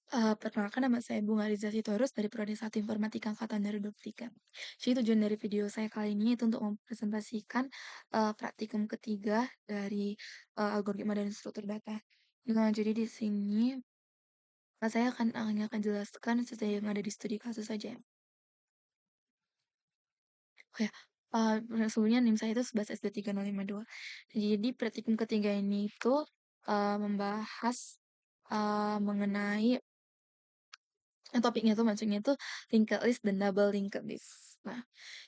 Perkenalkan nama saya Bunga Riza Sitorus dari Prodi 1 Informatika Angkatan 2023. Jadi tujuan dari video saya kali ini itu untuk mempresentasikan, praktikum ketiga dari, algoritma dan struktur data. Nah, jadi di sini, saya hanya akan jelaskan sesuai yang ada di studi kasus saja. Oh ya, sebelumnya NIM saya itu 11SD30552. Jadi praktikum ketiga ini itu, membahas, mengenai topiknya tuh maksudnya tuh linked list dan double linked list. Nah,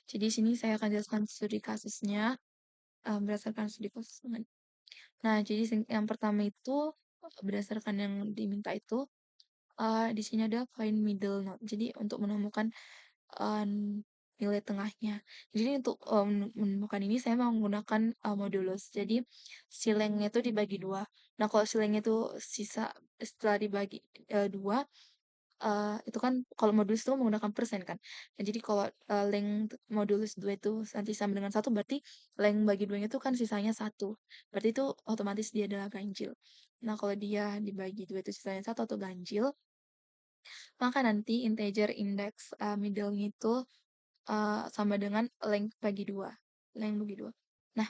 jadi sini saya akan jelaskan studi kasusnya, berdasarkan studi kasus nah, jadi yang pertama itu, berdasarkan yang diminta itu, di sini ada find middle node. Jadi untuk menemukan, eee, nilai tengahnya. Jadi untuk, menemukan ini saya mau menggunakan, modulus. Jadi silengnya itu dibagi 2. Nah, kalau silengnya itu sisa setelah dibagi, 2 itu kan kalau modulus itu menggunakan persen kan. Nah, jadi kalau, length modulus 2 itu nanti sama dengan 1 berarti length bagi 2-nya itu kan sisanya 1. Berarti itu otomatis dia adalah ganjil. Nah, kalau dia dibagi 2 itu sisanya 1 atau ganjil, maka nanti integer index, middle-nya itu, sama dengan length bagi 2. Length bagi 2. Nah,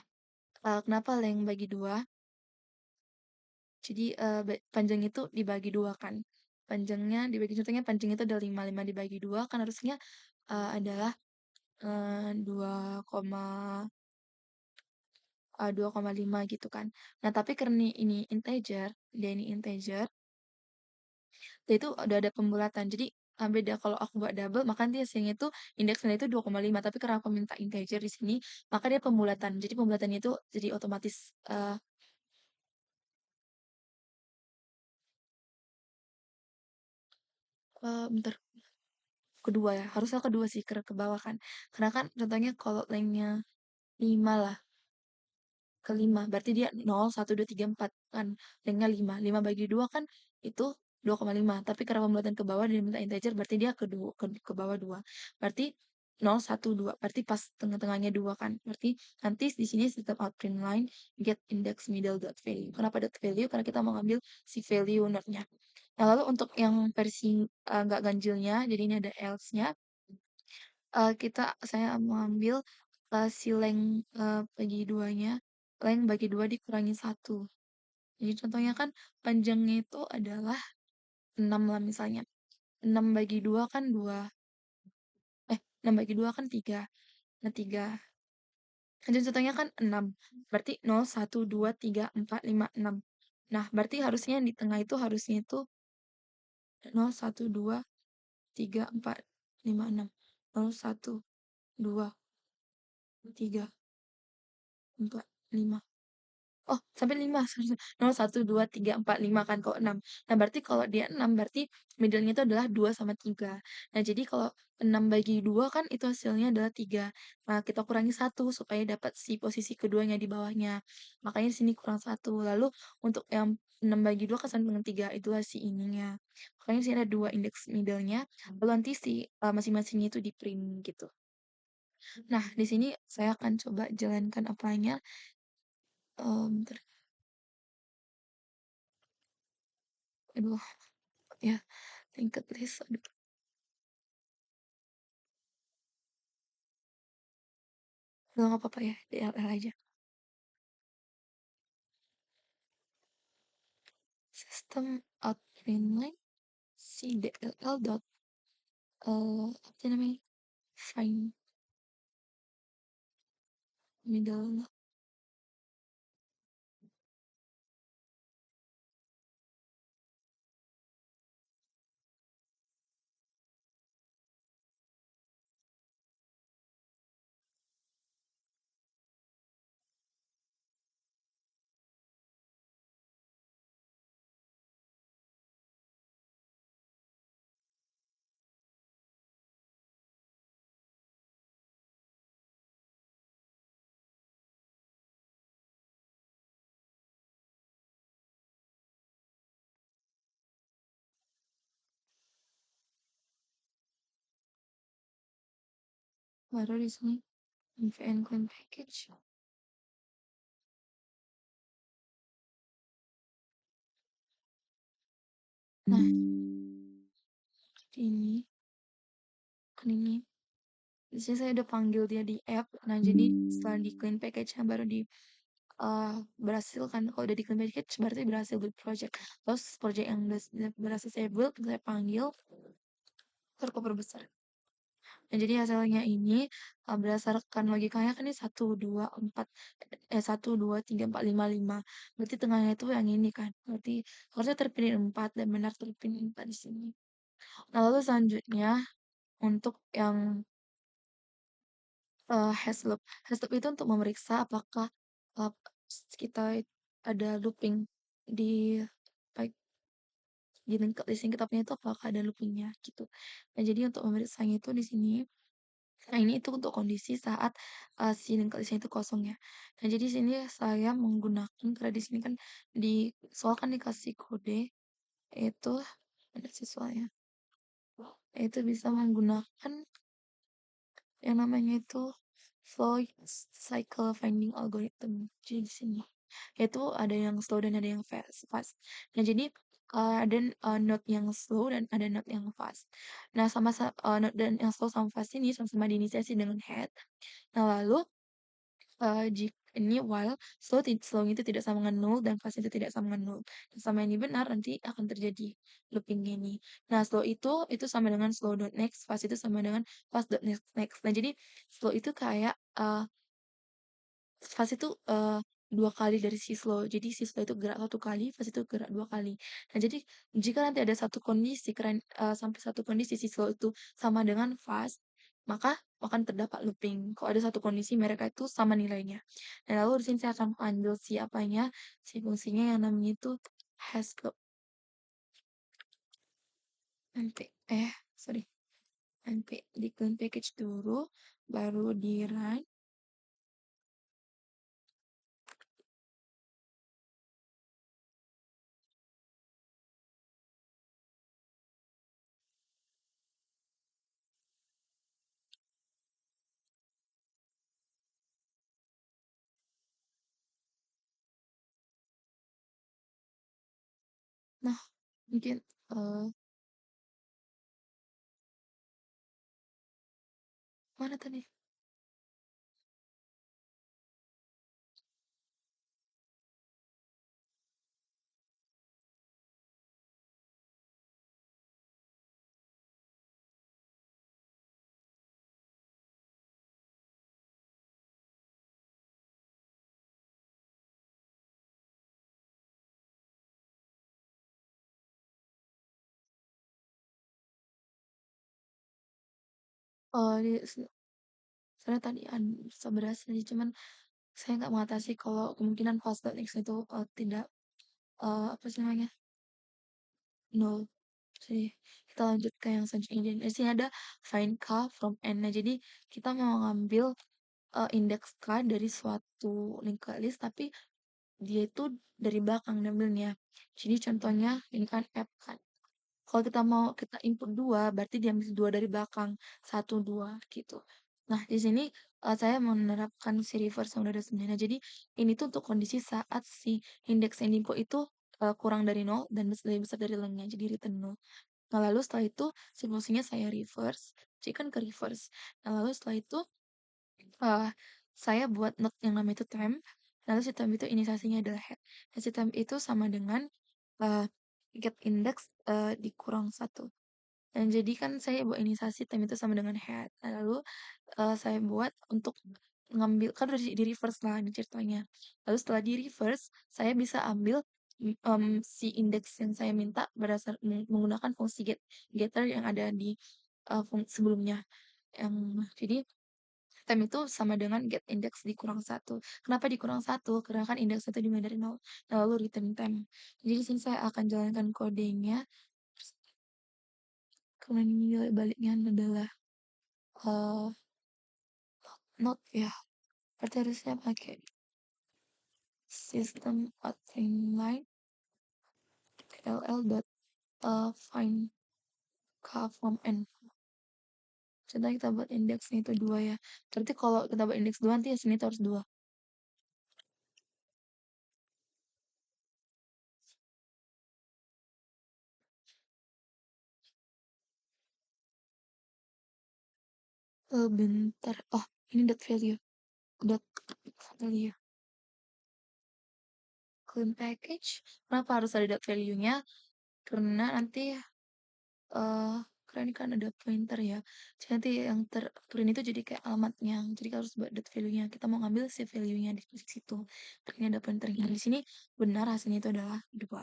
kenapa length bagi 2? Jadi, panjang itu dibagi 2 kan. Panjangnya dibagi contohnya panjang itu ada 5, 5 dibagi 2 kan harusnya, adalah, 2,5 gitu kan. Nah, tapi karena ini integer, dia ini integer, dia itu udah ada pembulatan. Jadi, beda kalau aku buat double maka nanti hasilnya itu indeksnya itu 2,5 tapi karena aku minta integer di sini, maka dia pembulatan. Jadi pembulatannya itu jadi otomatis, bentar, kedua ya, harusnya kedua sih ke bawah kan. Karena kan contohnya kalau length-nya 5 lah, ke 5 berarti dia 0, 1, 2, 3, 4 kan, length-nya 5. 5 bagi 2 kan itu 2,5, tapi karena pembulatan ke bawah dia minta integer berarti dia ke bawah 2. Berarti 0, 1, 2, berarti pas tengah-tengahnya 2 kan. Berarti nanti di sini sistem outprint line get index middle dot value. Kenapa dot value? Karena kita mau ngambil si value node-nya. Nah, lalu untuk yang versi, nggak ganjilnya, jadi ini ada else-nya, saya mengambil, si length, bagi 2-nya, length bagi 2 dikurangi 1. Jadi contohnya kan panjangnya itu adalah 6 lah misalnya. 6 bagi 2 kan 2, 6 bagi 2 kan 3. Nah 3, kan contohnya kan 6. Berarti 0, 1, 2, 3, 4, 5, 6. Nah, berarti harusnya yang di tengah itu harusnya itu 0, 1, 2, 3, 4, 5, 6. 0, 1, 2, 3, 4, 5. Oh, sampai 5 seharusnya. 0, 1, 2, 3, 4, 5 kan kalau 6. Nah, berarti kalau dia 6 berarti middle-nya itu adalah 2 sama 3. Nah, jadi kalau 6 bagi 2 kan itu hasilnya adalah 3. Nah, kita kurangi 1 supaya dapat si posisi keduanya di bawahnya. Makanya di sini kurang 1. Lalu untuk yang 6 bagi 2 kan sama dengan 3, itulah si ininya. Makanya di sini ada 2 indeks middle-nya, lalu nanti si, masing-masingnya itu di-print gitu. Nah, di sini saya akan coba jalankan apanya, bentar, aduh. Ya, tingkat list, aduh, udah nggak apa-apa ya, DLL aja. Sistem out mainline si DLL dot, apa sih namanya, find middle. Baru di sini MVN clean package. Nah, ini kan ini. Di sini saya udah panggil dia di app. Nah, jadi setelah di clean package-nya baru berhasil kan. Kalau udah di clean package berarti berhasil build project. Terus project yang berhasil saya build, saya panggil tercover besar. Nah, jadi hasilnya ini berdasarkan logikanya kan ini 1, 2, 4, 1, 2, 3, 4, 5, 5. Berarti tengahnya itu yang ini kan. Berarti harusnya terpilih 4 dan benar terpilih 4 di sini. Nah, lalu selanjutnya untuk yang hash loop. Hash loop itu untuk memeriksa apakah uh, kita ada looping di baik di linked list yang kita punya itu apakah ada loopingnya gitu. Nah, jadi untuk memeriksanya itu di sini. Nah, ini itu untuk kondisi saat si linked list itu kosong ya. Nah, jadi sini saya menggunakan karena di sini kan soal kan dikasih kode itu ada siswanya. Itu bisa menggunakan yang namanya itu flow cycle finding algorithm. Jadi di sini yaitu ada yang slow dan ada yang fast. Nah, jadi ada node yang slow dan ada node yang fast. Nah, node dan yang slow sama fast ini sama-sama diinisiasi dengan head. Nah, lalu ini while slow itu tidak sama dengan null dan fast itu tidak sama dengan null. Sama ini benar nanti akan terjadi looping ini. Nah, slow itu sama dengan slow dot next, fast itu sama dengan fast dot next. Nah, jadi slow itu kayak fast itu 2 kali dari si slow. Jadi si slow itu gerak 1 kali, fast itu gerak 2 kali. Nah, jadi jika nanti ada sampai satu kondisi si slow itu sama dengan fast, maka akan terdapat looping. Kalau ada satu kondisi mereka itu sama nilainya. Dan lalu di sini saya akan panggil si fungsinya yang namanya itu hash loop. np sorry, np di clean package dulu, baru di run. Nah, mungkin mana tadi? Di sebenarnya tadi bisa berhasil sih, cuman saya nggak mengatasi kalau kemungkinan fast dan X itu tidak apa sih namanya nol. Jadi kita lanjut ke yang selanjutnya. Jadi di sini ada find k from n. Nah, jadi kita mau ngambil indeks k dari suatu linked list tapi dia itu dari belakang ngambilnya. Jadi contohnya ini kan app kan. Kalau kita input 2, berarti diambil 2 dari belakang. 1, 2 gitu. Nah, di sini saya menerapkan si reverse yang udah ada sebenarnya. Jadi ini tuh untuk kondisi saat si indeks yang input itu kurang dari 0 dan lebih besar dari lengnya. Jadi return 0. Nah, lalu setelah itu si fungsinya saya reverse. Jadi kan ke reverse. Nah, lalu setelah itu uh, saya buat node yang namanya itu temp. Lalu si temp itu inisiasinya adalah head. Dan si temp itu sama dengan uh, get index dikurang 1. Dan jadi kan saya buat inisiasi temp itu sama dengan head. Nah, lalu saya buat untuk ngambil kan udah di reverse lah ini ceritanya. Lalu setelah di reverse, saya bisa ambil si indeks yang saya minta menggunakan fungsi getter yang ada di sebelumnya. Jadi temp itu sama dengan get index dikurang 1. Kenapa dikurang 1? Karena kan indeks itu dimulai dari 0. Nah, lalu return temp. Jadi di sini saya akan jalankan kodenya. Kemudian ini nilai baliknya adalah uh, not ya. Berarti harusnya pakai system out line ll dot find k from n. Contohnya kita buat indeksnya itu 2 ya. Berarti kalau kita buat indeks 2 nanti ya sini itu harus 2. Bentar. Oh, ini dot value. Dot value. Clean package. Kenapa harus ada dot value-nya? Karena nanti eh karena ini kan ada pointer ya. Jadi nanti yang terprint itu jadi kayak alamatnya. Jadi harus buat dot value-nya. Kita mau ngambil si value-nya di situ. Ini ada pointernya. Di sini benar hasilnya itu adalah 2.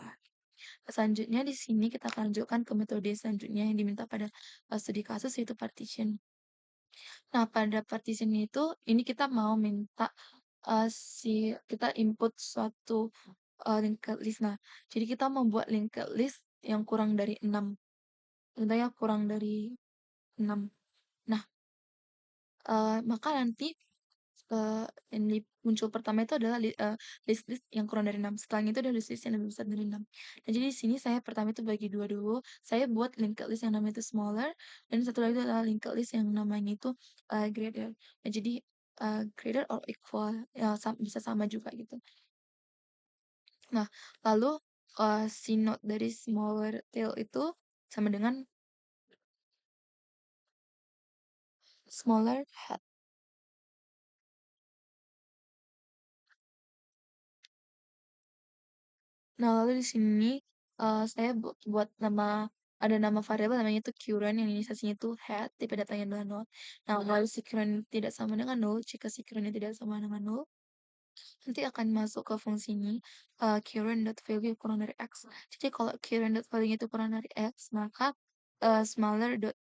Selanjutnya di sini kita akan lanjutkan ke metode selanjutnya yang diminta pada studi kasus yaitu partition. Nah, pada partition itu ini kita mau minta kita input suatu linked list. Nah, jadi kita membuat linked list yang kurang dari 6. Contohnya kurang dari 6. Nah, maka nanti yang muncul pertama itu adalah list-list yang kurang dari 6. Setelahnya itu ada list-list yang lebih besar dari 6. Nah, jadi di sini saya pertama itu bagi dua dulu. Saya buat linked list yang namanya itu smaller, dan satu lagi itu adalah linked list yang namanya itu greater. Nah, jadi greater or equal, ya bisa sama juga gitu. Nah, lalu si node dari smaller tail itu sama dengan smaller head. Nah, lalu di sini saya buat ada nama variabel namanya itu current yang inisialisasinya itu head, tipe datanya adalah null. Nah, kalau si current tidak sama dengan null, jika si current tidak sama dengan null, nanti akan masuk ke fungsi ini current.value kurang dari x. Jadi kalau current.value itu kurang dari x, maka smaller dot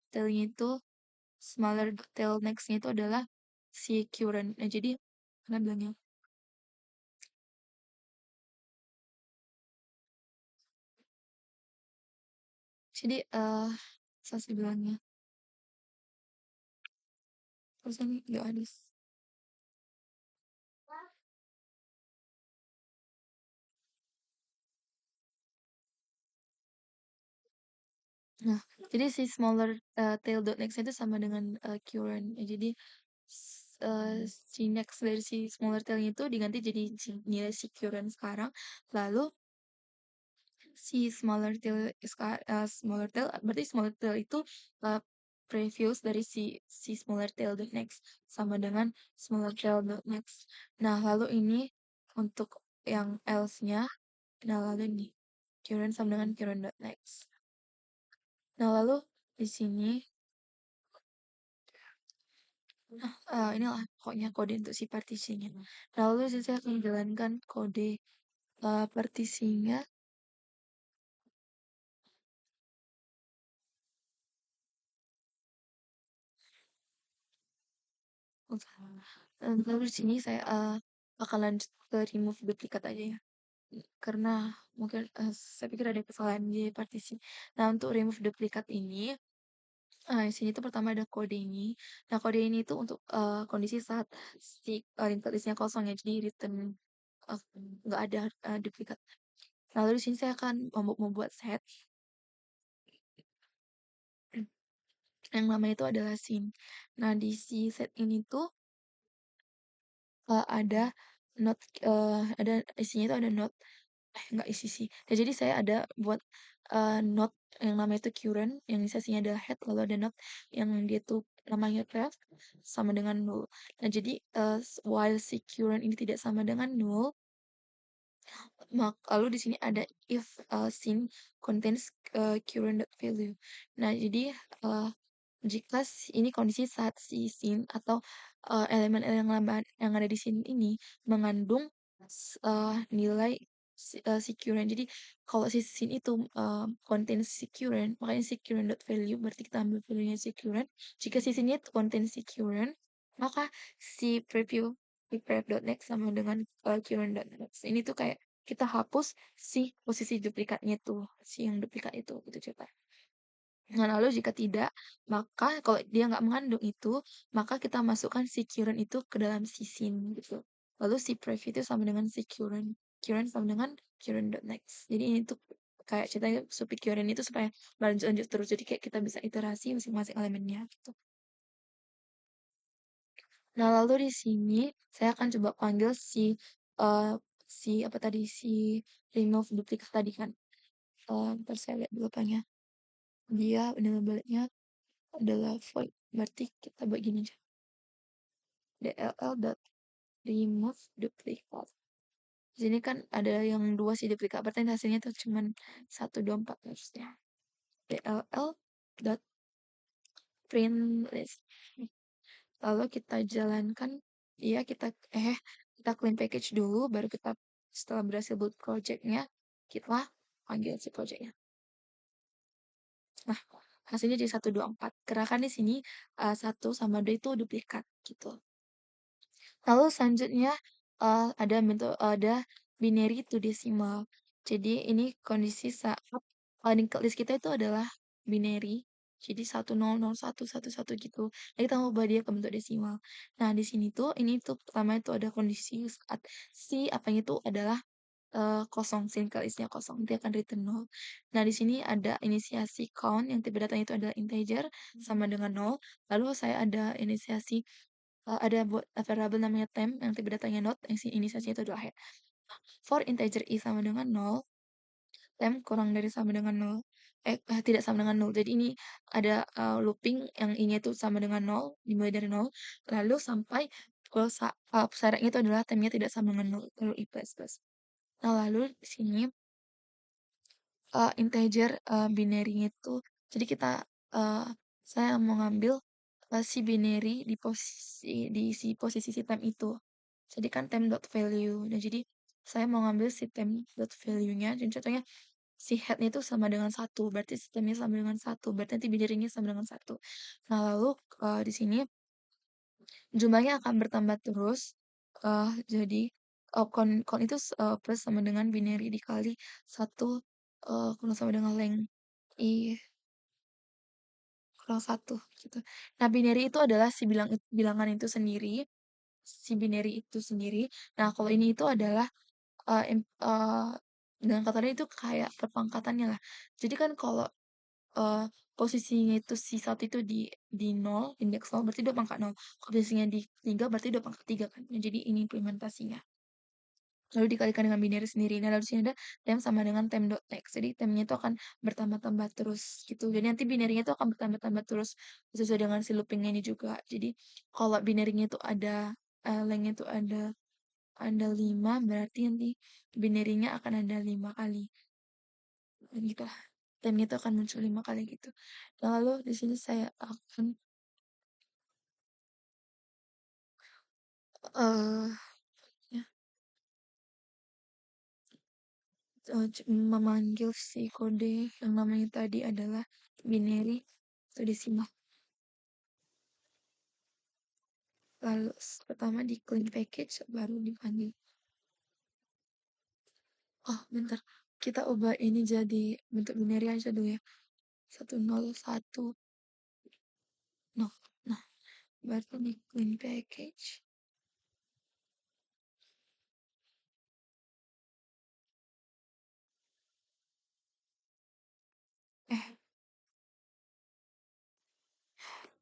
tail next-nya itu adalah si current. Nah, jadi karena bilangnya. Jadi saya bilangnya. Terus ini nggak ada. Nah, jadi si smaller tail dot next itu sama dengan current. Ya, jadi si next dari si smaller tail itu diganti jadi nilai si current sekarang. Lalu si smaller tail berarti smaller tail itu uh, previous dari si smaller tail dot next sama dengan smaller tail dot next. Nah, lalu ini untuk yang else-nya, nah lalu ini current sama dengan current dot next. Nah, lalu di sini inilah pokoknya kode untuk si partisinya. Nah, lalu saya akan menjalankan kode partisinya. Lalu di sini saya akan lanjut ke remove duplikat aja ya. Karena mungkin saya pikir ada kesalahan di partisi. Nah, untuk remove duplikat ini, di sini tuh pertama ada kode ini. Nah, kode ini itu untuk kondisi saat si linked list-nya kosong ya, jadi return eh, nggak ada duplikat. Nah, lalu di sini saya akan membuat set yang namanya itu adalah scene. Nah, di si set ini tuh ada ada isinya itu ada not nggak isi sih. Ya, jadi saya ada buat not yang namanya itu current yang isinya adalah head, lalu ada not yang dia tuh namanya ref sama dengan null. Nah, jadi while si current ini tidak sama dengan null, lalu di sini ada if scene contains current value. Nah, jadi uh, jika ini kondisi saat si scene atau elemen-elemen yang ada di sini ini mengandung nilai si current. Jadi kalau si scene itu contain si current, makanya si current dot value berarti kita ambil value-nya si current. Jika si scene itu contain si current, maka si preview.next sama dengan current.next. Ini tuh kayak kita hapus si posisi duplikatnya tuh, si yang duplikat itu gitu coba. Nah, lalu jika tidak, maka kalau dia nggak mengandung itu, maka kita masukkan si current itu ke dalam si scene gitu. Lalu si preview itu sama dengan si current. Current sama dengan current.next. Jadi ini tuh kayak ceritanya supaya current itu supaya lanjut-lanjut terus. Jadi kayak kita bisa iterasi masing-masing elemennya gitu. Nah, lalu di sini saya akan coba panggil eh apa tadi si remove duplicate tadi kan. Ntar saya lihat dulu apanya. Dia baliknya adalah void. Berarti kita buat gini aja. DLL dot remove duplicate. Di sini kan ada yang dua sih duplikat, berarti hasilnya tuh cuman 124 harusnya. DLL dot print list. Lalu kita jalankan, iya kita clean package dulu, baru kita setelah berhasil build projectnya, kita panggil si projectnya. Nah, hasilnya jadi 124. Karena kan di sini 1 sama 2 itu duplikat gitu. Lalu selanjutnya ada binary to decimal. Jadi ini kondisi saat linked list kita itu adalah binary. Jadi 100111 gitu. Nah, kita mau ubah dia ke bentuk desimal. Nah, di sini tuh ini tuh pertama itu ada kondisi saat si apanya itu adalah kosong, si linked list-nya kosong, dia akan return 0. Nah, di sini ada inisiasi count yang tipe datanya itu adalah integer sama dengan 0. Lalu saya ada inisiasi ada buat variable namanya temp yang tipe datanya not, yang si inisiasinya itu adalah head. For integer i sama dengan 0, temp kurang dari sama dengan 0, tidak sama dengan 0. Jadi ini ada looping yang i-nya itu sama dengan 0, dimulai dari 0, lalu sampai syaratnya itu adalah tempnya tidak sama dengan 0, lalu i plus plus. Nah, lalu di sini integer binary itu, jadi uh, saya mau ngambil si binary di posisi si temp itu. Jadi kan temp dot value. Nah, jadi saya mau ngambil si temp dot value-nya. Jadi contohnya si head-nya itu sama dengan 1, berarti si temp-nya sama dengan 1, berarti nanti binary-nya sama dengan 1. Nah, lalu di sini jumlahnya akan bertambah terus. Jadi count itu plus sama dengan binary dikali 1 kurang sama dengan length i kurang 1 gitu. Nah, binary itu adalah si bilangan itu sendiri, si binary itu sendiri. Nah, kalau ini itu adalah dengan kata lain itu kayak perpangkatannya lah. Jadi kan kalau eh, posisinya itu si satu itu di nol, indeks nol berarti 2 pangkat nol. Kalau posisinya di 3 berarti 2 pangkat 3 kan. Nah, jadi ini implementasinya. Lalu dikalikan dengan binary sendiri. Nah, lalu di sini ada temp sama dengan temp.text. Jadi tempnya itu akan bertambah-tambah terus gitu. Jadi nanti binary-nya itu akan bertambah-tambah terus sesuai dengan si looping ini juga. Jadi kalau binary-nya itu length-nya itu ada 5, berarti nanti binary-nya akan ada 5 kali. Gitu lah. Tempnya itu akan muncul 5 kali gitu. Nah, lalu di sini saya akan eh ya, memanggil si kode yang namanya tadi adalah binary atau desimal. Lalu pertama di clean package baru dipanggil. Oh, bentar. Kita ubah ini jadi bentuk binary aja dulu ya. 101. No. Nah, berarti di clean package. Eh,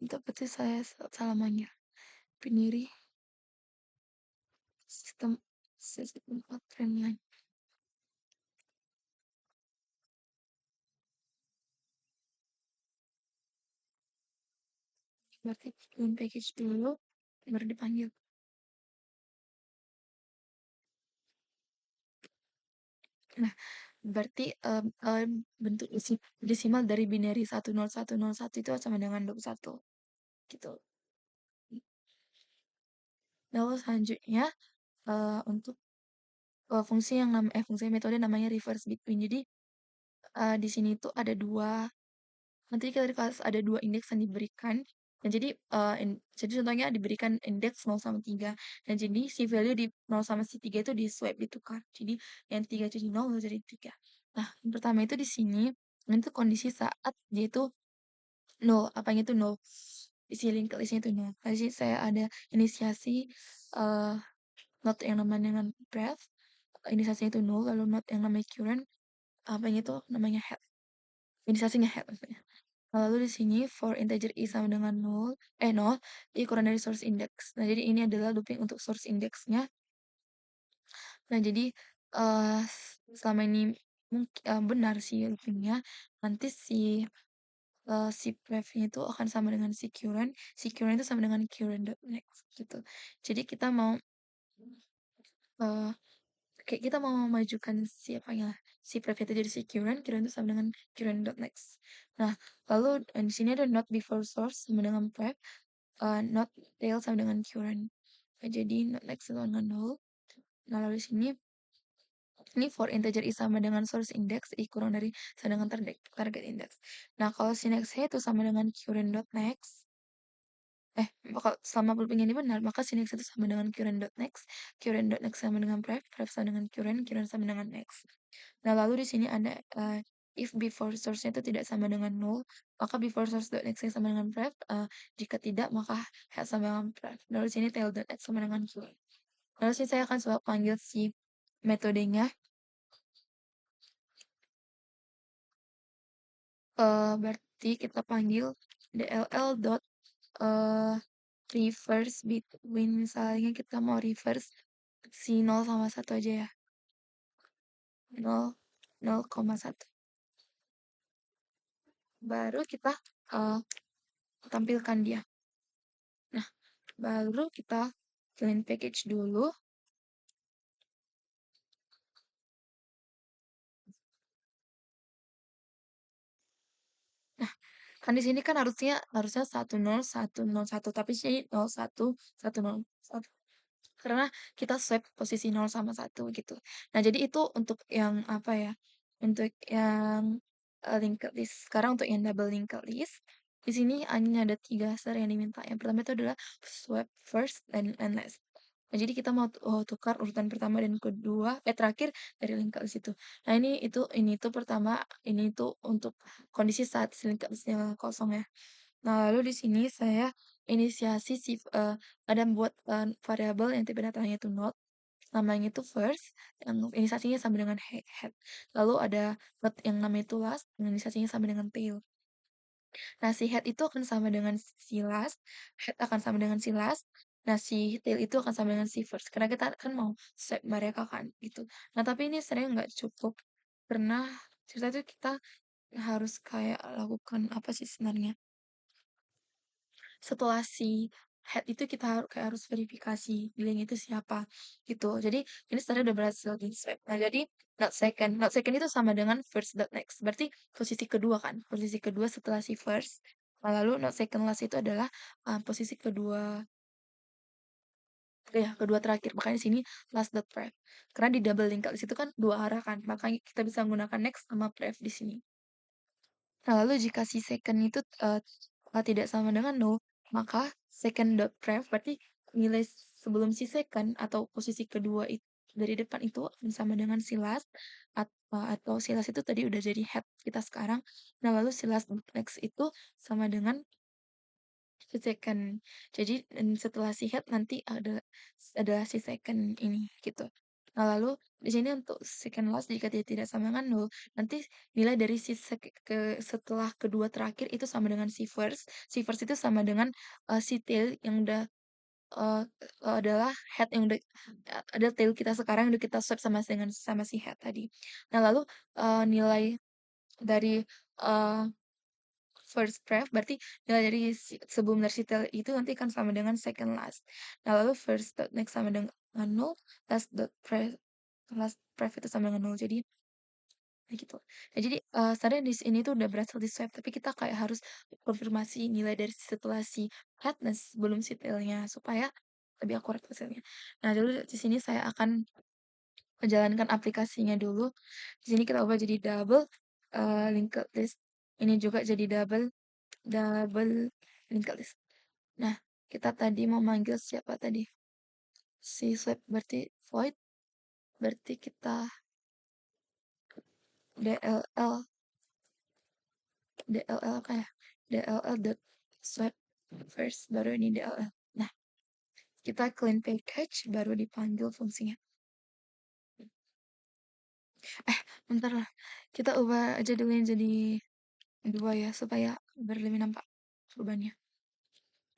itu berarti saya salah manggil. Binary sistem sistem outline line. Berarti clean package dulu baru dipanggil. Nah, berarti bentuk desimal dari binary 10101 itu sama dengan 21 gitu. Lalu selanjutnya untuk fungsi metode namanya reverse between. Jadi di sini tuh nanti kita ada dua indeks yang diberikan. Dan jadi contohnya diberikan indeks 0 sama 3. Dan jadi si value di 0 sama si 3 itu di swipe ditukar. Jadi yang 3 jadi 0, jadi 3. Nah, yang pertama itu di sini, itu kondisi saat dia itu 0, apanya itu 0. Isi link listnya itu 0. Jadi saya ada inisiasi uh, node yang namanya dengan breadth, inisiasinya itu 0, lalu node yang namanya current, apanya itu namanya head. Inisiasinya head maksudnya. Nah, lalu di sini for integer i sama dengan 0, i kurang dari source index. Nah, jadi ini adalah looping untuk source indexnya. Nah, jadi selama ini mungkin benar sih loopingnya. Nanti si si pref-nya itu akan sama dengan si current itu sama dengan current.next gitu. Jadi kita mau uh, kayak kita mau memajukan siapanya si pref itu jadi si current itu sama dengan current.next. Nah, lalu di sini ada not before source sama dengan pref, not tail sama dengan current. Nah, jadi not next sama dengan null. Nah, lalu di sini ini for integer i sama dengan source index, i kurang dari sama dengan target index. Nah, kalau si next itu sama dengan current.next, selama looping ini benar, maka si next itu sama dengan current.next sama dengan pref sama dengan current sama dengan next. Nah, lalu di sini ada if before source-nya itu tidak sama dengan null, maka before source.next sama dengan pref, jika tidak, maka head sama dengan pref. Lalu di sini tail.next sama dengan current. Lalu sini saya akan coba panggil si metodenya. Berarti kita panggil dll dot reverse between, misalnya kita mau reverse si 0 sama 1 aja ya. 0,1. Baru kita tampilkan dia. Nah, baru kita clean package dulu. Nah, kan di sini kan harusnya 10 1 0 1 tapi sini 0 1 1 0 1. Karena kita swap posisi 0 sama 1 gitu. Nah, jadi itu untuk yang apa ya? Untuk yang linked list. Sekarang untuk yang double linked list, di sini hanya ada 3 star yang diminta. Yang pertama itu adalah swap first dan last. Nah, jadi kita mau tukar urutan pertama dan kedua, terakhir dari linked list itu. Nah, ini itu pertama, ini itu untuk kondisi saat si linked listnya kosong ya. Nah, lalu di sini saya inisiasi ada buat variabel yang tipe datanya itu not, namanya itu first, yang inisiasinya sama dengan head. Lalu ada not yang namanya itu last, yang inisiasinya sama dengan tail. Nah, si head itu akan sama dengan si last, head akan sama dengan si last, nah si tail itu akan sama dengan si first. Karena kita kan mau set mereka kan, gitu. Nah, tapi ini sering nggak cukup. Pernah cerita itu kita harus kayak lakukan apa sih sebenarnya? Setelah si head itu kita kayak harus verifikasi billing itu siapa gitu. Jadi ini sebenarnya udah berhasil di swap. Nah, jadi not second itu sama dengan first dot next. Berarti posisi kedua kan, posisi kedua setelah si first. Nah, lalu not second last itu adalah posisi kedua, ya kedua terakhir. Makanya di sini last dot pref. Karena di double link di situ kan dua arah kan, makanya kita bisa menggunakan next sama pref di sini. Nah, lalu jika si second itu tidak sama dengan null, maka second dot pref berarti nilai sebelum si second atau posisi kedua itu dari depan itu akan sama dengan si last, atau si last itu tadi udah jadi head kita sekarang. Nah, lalu si last dot next itu sama dengan si second. Jadi setelah si head nanti ada si second ini gitu. Nah, lalu di sini untuk second last jika dia tidak sama dengan null, nanti nilai dari setelah kedua terakhir itu sama dengan si first. Si first itu sama dengan si tail yang udah uh, adalah head yang udah ada tail kita sekarang yang udah kita swap sama si head tadi. Nah, lalu nilai dari uh, first pref berarti nilai dari sebelum dari si tail itu nanti akan sama dengan second last. Nah, lalu first dot next sama dengan null, last pref itu sama dengan null. Jadi kayak gitu. Nah, jadi sebenarnya di sini tuh udah berhasil di swap, tapi kita kayak harus konfirmasi nilai dari setelah si headness sebelum si tailnya supaya lebih akurat hasilnya. Nah, dulu di sini saya akan menjalankan aplikasinya dulu. Di sini kita ubah jadi double linked list. Ini juga jadi double linked list. Nah, kita tadi mau manggil siapa tadi? Si swap berarti void. Berarti kita DLL apa ya? DLL dot swap first baru ini DLL. Nah, kita clean package baru dipanggil fungsinya. Bentar lah. Kita ubah aja dulu yang jadi 2 ya supaya biar lebih nampak perubahannya.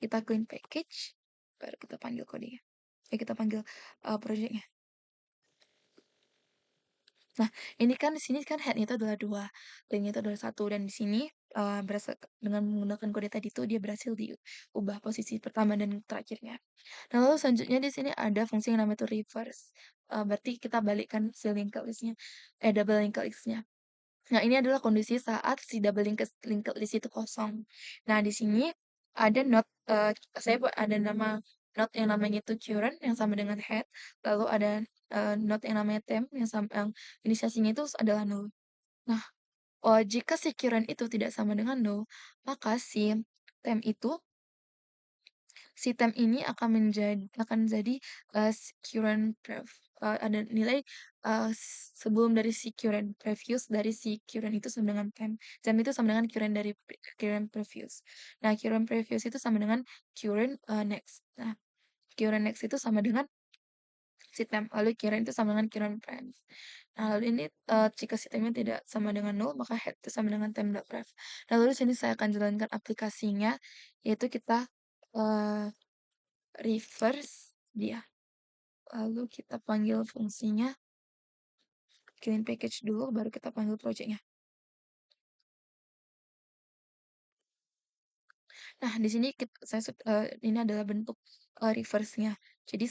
Kita clean package baru kita panggil kodenya. Kita panggil projectnya. Nah, ini kan di sini kan head-nya itu adalah 2, tail-nya itu adalah 1 dan di sini, dengan menggunakan kode tadi itu dia berhasil diubah posisi pertama dan terakhirnya. Nah, lalu selanjutnya di sini ada fungsi yang namanya itu reverse, berarti kita balikkan si linked list-nya, double linked list-nya. Nah, ini adalah kondisi saat si double linked list itu kosong. Nah, di sini ada ada nama node yang namanya itu current yang sama dengan head, lalu ada, node yang namanya temp yang inisiasinya itu adalah null. Nah, jika si current itu tidak sama dengan null, maka temp itu si temp ini akan jadi, current ada nilai, sebelum dari si current previous dari si current itu sama dengan temp. Temp itu sama dengan current previous. Nah, current previous itu sama dengan current, next. Nah, current next itu sama dengan si temp, lalu current itu sama dengan current prev. Nah, lalu ini, jika si tempnya tidak sama dengan nol, maka head itu sama dengan temp.prev. Nah, lalu sini saya akan jalankan aplikasinya, yaitu kita, eee reverse dia, lalu kita panggil fungsinya clean package dulu baru kita panggil project-nya. Nah, di sini ini adalah bentuk, reverse-nya. Jadi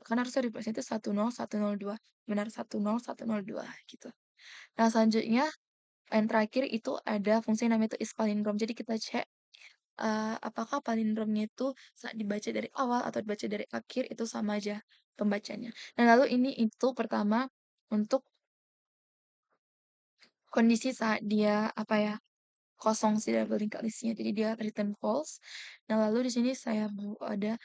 kan harusnya reverse itu 10, 102, benar 10, 102 gitu. Nah, selanjutnya yang terakhir itu ada fungsi yang namanya itu isPalindrome. Jadi kita cek, apakah palindromnya itu saat dibaca dari awal atau dibaca dari akhir itu sama aja pembacanya. Nah, lalu ini itu pertama untuk kondisi saat dia, apa ya, kosong si double linked list-nya, jadi dia return false. Nah, lalu di sini saya ada,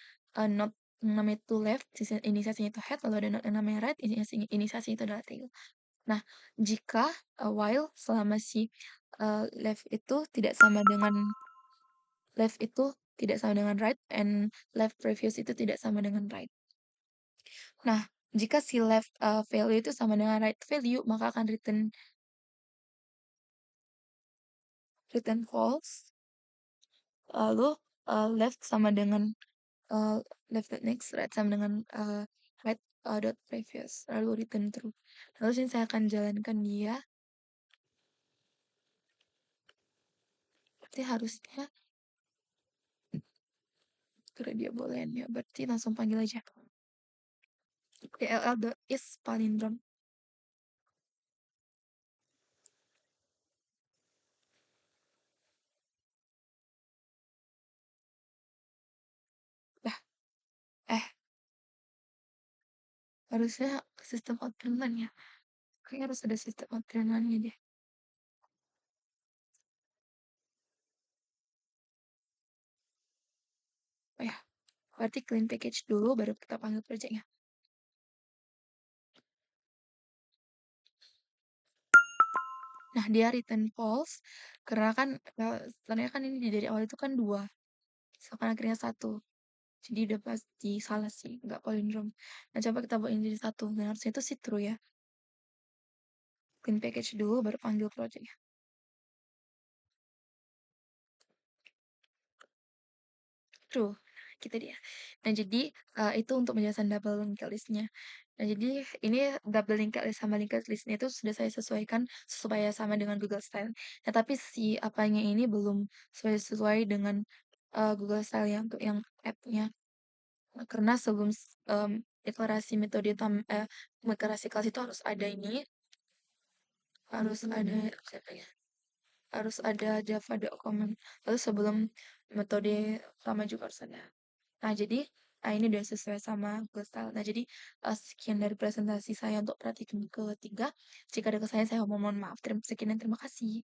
not yang namanya itu left, inisiasinya itu head, lalu ada not yang namanya right, inisiasinya itu adalah tail. Nah, jika, while selama si, left itu tidak sama dengan right and left previous itu tidak sama dengan right. Nah, jika si left, value itu sama dengan right value, maka akan return false. Lalu, left sama dengan, left dot next, right sama dengan, right, dot previous, lalu return true. Lalu sini saya akan jalankan dia, berarti harusnya kira dia bolehan ya, berarti langsung panggil aja. dll dot is palindrome. Lah, eh, harusnya sistem output ya. Kayaknya harus ada sistem output-nya deh. Oh ya, berarti clean package dulu baru kita panggil project-nya. Nah, dia return false karena kan, sebenarnya kan ini dari awal itu kan 2, sekarang akhirnya 1. Jadi udah pasti salah sih, nggak palindrome. Nah, coba kita buatin jadi 1. Dan harusnya itu sih true ya. Clean package dulu baru panggil project-nya. True. Kita dia. Nah, jadi, itu untuk penjelasan double linked list-nya. Nah, jadi ini double linked list sama linked list-nya itu sudah saya sesuaikan supaya sama dengan Google Style. Nah, tapi si apanya ini belum sesuai dengan, Google Style untuk yang app-nya. Karena sebelum deklarasi metode deklarasi kelas itu harus ada ini, harus ada siapa ya, harus ada Java document. Lalu sebelum metode utama juga harus ada. Nah, jadi ini udah sesuai sama Google Style. Nah, jadi sekian dari presentasi saya untuk praktikum ketiga. Jika ada kesalahan saya mohon maaf. Sekian dan terima kasih.